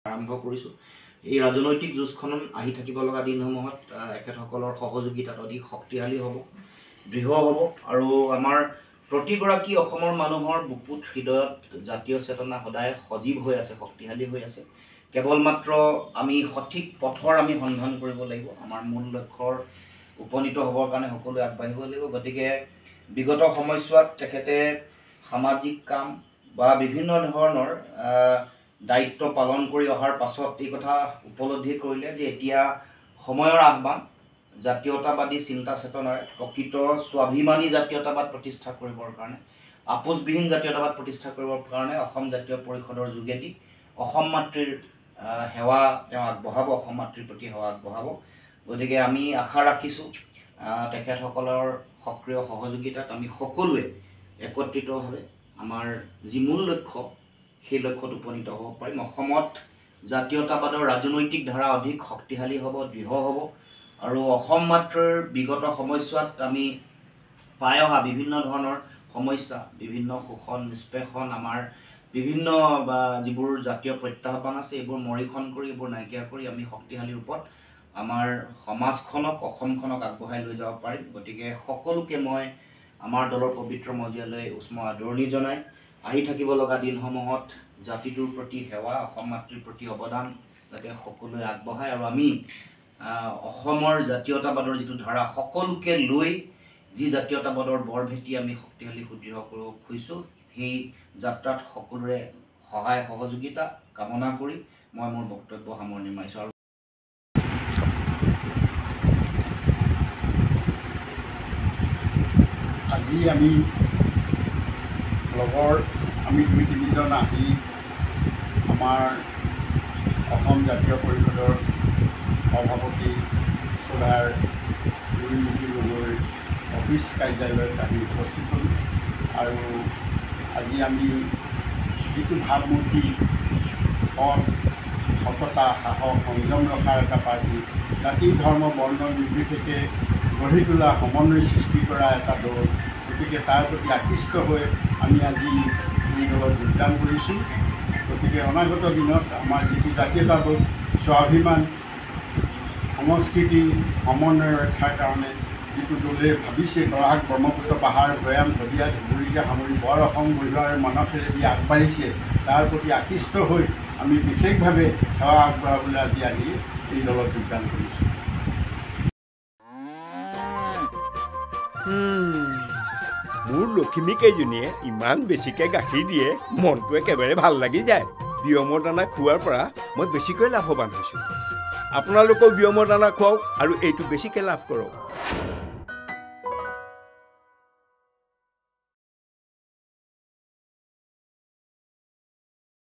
আৰম্ভ কৰিছোঁ। এই ৰাজনৈতিক যুঁজখন আহি থাকিব লগা দিনসমূহত এখেতসকলৰ সহযোগিতাত অধিক শক্তিশালী হ'ব, দৃঢ় হ'ব আৰু আমাৰ প্ৰতিগৰাকী অসমৰ মানুহৰ বুকুত হৃদয়ত জাতীয় চেতনা সদায় সজীৱ হৈ আছে, শক্তিশালী হৈ আছে। কেৱল মাত্ৰ আমি সঠিক পথৰ আমি সন্ধান কৰিব লাগিব। আমাৰ মূল লক্ষ্যৰ উপনীত হ'বৰ কাৰণে সকলোৱে আগবাঢ়িব লাগিব। গতিকে বিগত সময়ছোৱাত তেখেতে সামাজিক কাম বা বিভিন্ন ধৰণৰ দায়িত্ব পালন কৰি অহাৰ পাছত এই কথা উপলব্ধি কৰিলে যে এতিয়া সময়ৰ আহ্বান, জাতীয়তাবাদী চিন্তা চেতনাৰে প্ৰকৃত স্বাভিমানী জাতীয়তাবাদ প্ৰতিষ্ঠা কৰিবৰ কাৰণে, আপোচবিহীন জাতীয়তাবাদ প্ৰতিষ্ঠা কৰিবৰ কাৰণে অসম জাতীয় পৰিষদৰ যোগেদি অসম মাতৃৰ সেৱা তেওঁ আগবঢ়াব, অসম মাতৃৰ প্ৰতি সেৱা আগবঢ়াব। গতিকে আমি আশা ৰাখিছোঁ তেখেতসকলৰ সক্ৰিয় সহযোগিতাত আমি সকলোৱে একত্ৰিতভাৱে আমাৰ যি মূল লক্ষ্য সেই লক্ষ্যত উপনীত হ'ব পাৰিম। অসমত জাতীয়তাবাদৰ ৰাজনৈতিক ধাৰা অধিক শক্তিশালী হ'ব, দৃঢ় হ'ব আৰু অসম মাতৃৰ বিগত সময়ছোৱাত আমি পাই অহা বিভিন্ন ধৰণৰ সমস্যা, বিভিন্ন শোষণ নিষ্পেষণ, আমাৰ বিভিন্ন যিবোৰ জাতীয় প্ৰত্যাহ্বান আছে এইবোৰ মৰীক্ষণ কৰি, এইবোৰ নাইকিয়া কৰি আমি শক্তিশালী ৰূপত আমাৰ সমাজখনক, অসমখনক আগবঢ়াই লৈ যাব পাৰিম। গতিকে সকলোকে মই আমাৰ দলৰ পবিত্ৰ মজিয়ালৈ উষ্ম আদৰণি জনাই আহি থাকিব লগা দিনসমূহত জাতিটোৰ প্ৰতি সেৱা, অসম মাতৃৰ প্ৰতি অৱদান যাতে সকলোৱে আগবঢ়ায় আৰু আমি অসমৰ জাতীয়তাবাদৰ যিটো ধাৰা সকলোকে লৈ যি জাতীয়তাবাদৰ বৰভেটি আমি শক্তিশালী সুদৃঢ় কৰিব খুজিছোঁ, সেই যাত্ৰাত সকলোৰে সহায় সহযোগিতা কামনা কৰি মই মোৰ বক্তব্য সামৰণি মাৰিছোঁ। আৰু আজি আমি লগৰ দুই তিনিজন আহি আমাৰ অসম জাতীয় পৰিষদৰ সভাপতি চোলাৰ ৰুণমুখী গগৈৰ অফিচ কাৰ্যালয়ত আহি উপস্থিত হ'লোঁ আৰু আজি আমি যিটো ভাৱমূৰ্তি সৎ, সততা, সাহস, সংযম ৰখাৰ এটা পাৰ্টি, জাতি ধৰ্ম বৰ্ণ নিৰ্বিশেষে গঢ়ি তোলা, সমন্বয় সৃষ্টি কৰা এটা দল, গতিকে তাৰ প্ৰতি আকৃষ্ট হৈ আমি আজি এই দলত যোগদান কৰিছোঁ। গতিকে অনাগত দিনত আমাৰ যিটো জাতীয়তাবোধ, স্বাভিমান, সংস্কৃতি, সমন্বয় ৰক্ষাৰ কাৰণে যিটো দলে ভাবিছে বৰাক ব্ৰহ্মপুত্ৰ পাহাৰ ভৈয়াম ধবিয়া ধুবুৰীকে সামৰি বৰ অসম গঢ়োৱাৰ মানসেৰে যি আগবাঢ়িছে তাৰ প্ৰতি আকৃষ্ট হৈ আমি বিশেষভাৱে সেৱা আগবঢ়াবলৈ আজি আহি এই দলত যোগদান কৰিছোঁ। মোৰ লখিমীকেইজনীয়ে ইমান বেছিকৈ গাখীৰ দিয়ে, মনটো একেবাৰে ভাল লাগি যায়। বিয়মৰ দানা খোৱাৰ পৰা মই বেছিকৈ লাভৱান হৈছোঁ। আপোনালোকেও বিয়মৰ দানা খুৱাওক আৰু এইটো বেছিকৈ লাভ কৰক।